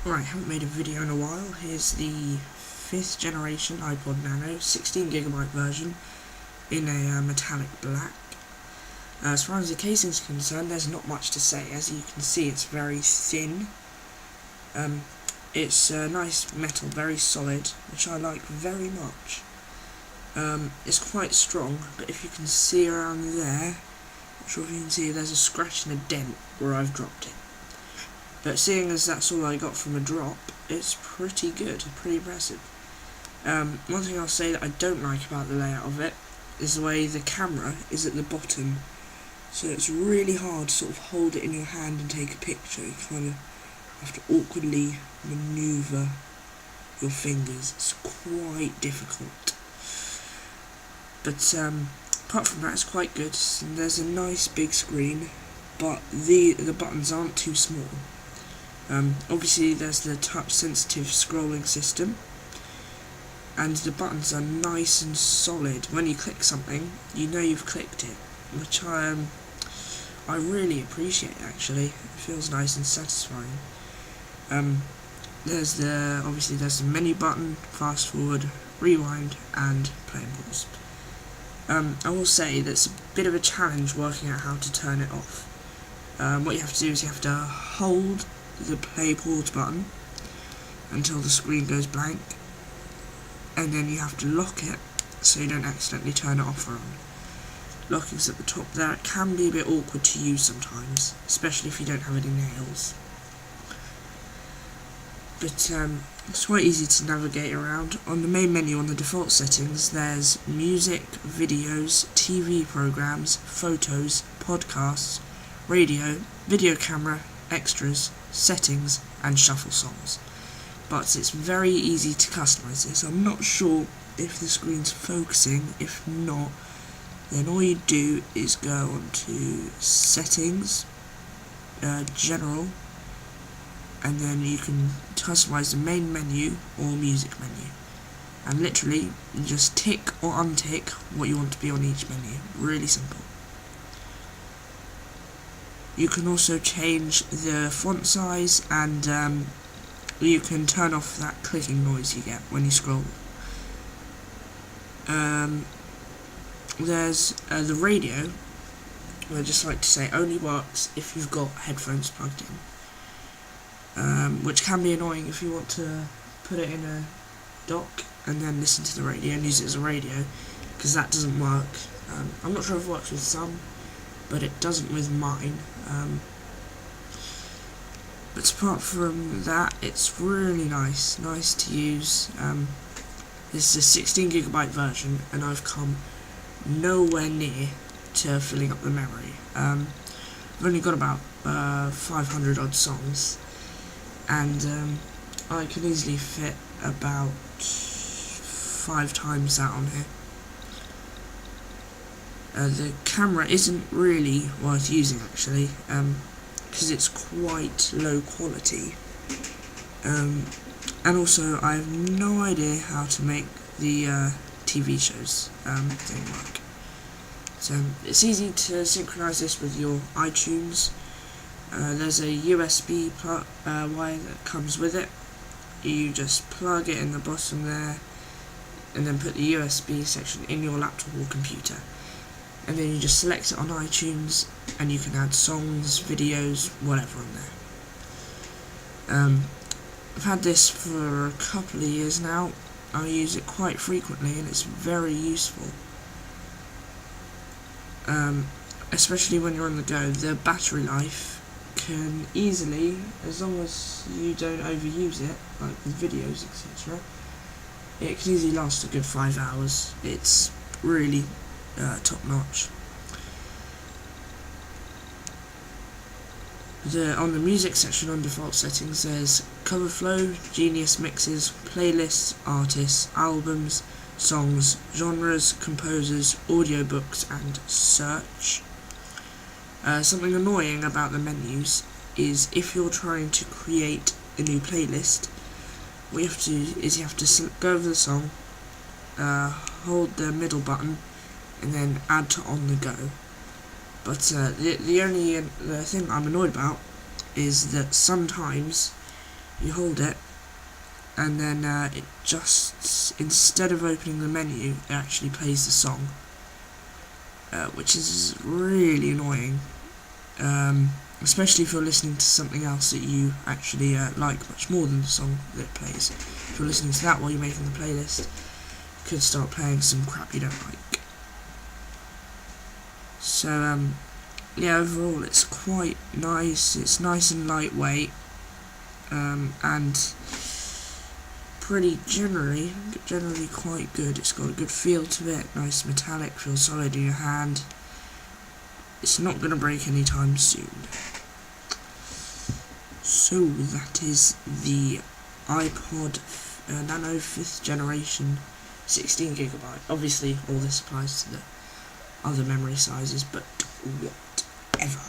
Right, haven't made a video in a while. Here's the 5th generation iPod Nano, 16GB version, in a metallic black. As far as the casing is concerned, there's not much to say. As you can see, it's very thin. It's nice metal, very solid, which I like very much. It's quite strong, but if you can see around there, not sure if you can see, there's a scratch and a dent where I've dropped it. But seeing as that's all I got from a drop, it's pretty good, pretty impressive. One thing I'll say that I don't like about the layout of it is the way the camera is at the bottom. So it's really hard to sort of hold it in your hand and take a picture. You kind of have to awkwardly manoeuvre your fingers. It's quite difficult. But apart from that, it's quite good. And there's a nice big screen, but the buttons aren't too small. Obviously there's the touch sensitive scrolling system, and the buttons are nice and solid. When you click something, you know you've clicked it, which I really appreciate actually. It feels nice and satisfying. There's the menu button, fast forward, rewind, and play and pause. I will say that it's a bit of a challenge working out how to turn it off. What you have to do is you have to hold the play pause button until the screen goes blank, and then you have to lock it so you don't accidentally turn it off or on. Locking's at the top there. It can be a bit awkward to use sometimes, especially if you don't have any nails. But it's quite easy to navigate around. On the main menu, on the default settings, there's music, videos, TV programs, photos, podcasts, radio, video camera, extras, settings, and shuffle songs. But it's very easy to customize this. I'm not sure if the screen's focusing. If not, then all you do is go on to settings, general, and then you can customize the main menu or music menu. And literally, you just tick or untick what you want to be on each menu. Really simple. You can also change the font size, and you can turn off that clicking noise you get when you scroll. There's the radio, I'd just like to say only works if you've got headphones plugged in, which can be annoying if you want to put it in a dock and then listen to the radio and use it as a radio, because that doesn't work. I'm not sure if it works with some, but it doesn't with mine. But apart from that, it's really nice to use. This is a 16GB version, and I've come nowhere near to filling up the memory. I've only got about 500 odd songs, and I can easily fit about 5 times that on here. The camera isn't really worth using actually, because it's quite low quality, and also I have no idea how to make the TV shows thing work. So it's easy to synchronize this with your iTunes. There's a USB wire that comes with it. You just plug it in the bottom there, and then put the USB section in your laptop or computer. And then you just select it on iTunes, and you can add songs, videos, whatever on there. I've had this for a couple of years now. I use it quite frequently, and it's very useful. Especially when you're on the go. The battery life can easily, as long as you don't overuse it, like with videos, etc., it can easily last a good 5 hours. It's really top notch. On the music section on default settings, there's cover flow, genius mixes, playlists, artists, albums, songs, genres, composers, audiobooks, and search. Something annoying about the menus is if you're trying to create a new playlist, what you have to do is you have to go over the song, hold the middle button, and then add to on the go. But the thing I'm annoyed about is that sometimes you hold it, and then it just, instead of opening the menu, it actually plays the song, which is really annoying, especially if you're listening to something else that you actually like much more than the song that it plays. If you're listening to that while you're making the playlist, it could start playing some crap you don't like. So yeah, overall it's quite nice. It's nice and lightweight, and pretty generally quite good. It's got a good feel to it, nice metallic, feels solid in your hand. It's not going to break anytime soon. So that is the iPod Nano 5th generation 16GB. Obviously all this applies to the other memory sizes, but whatever.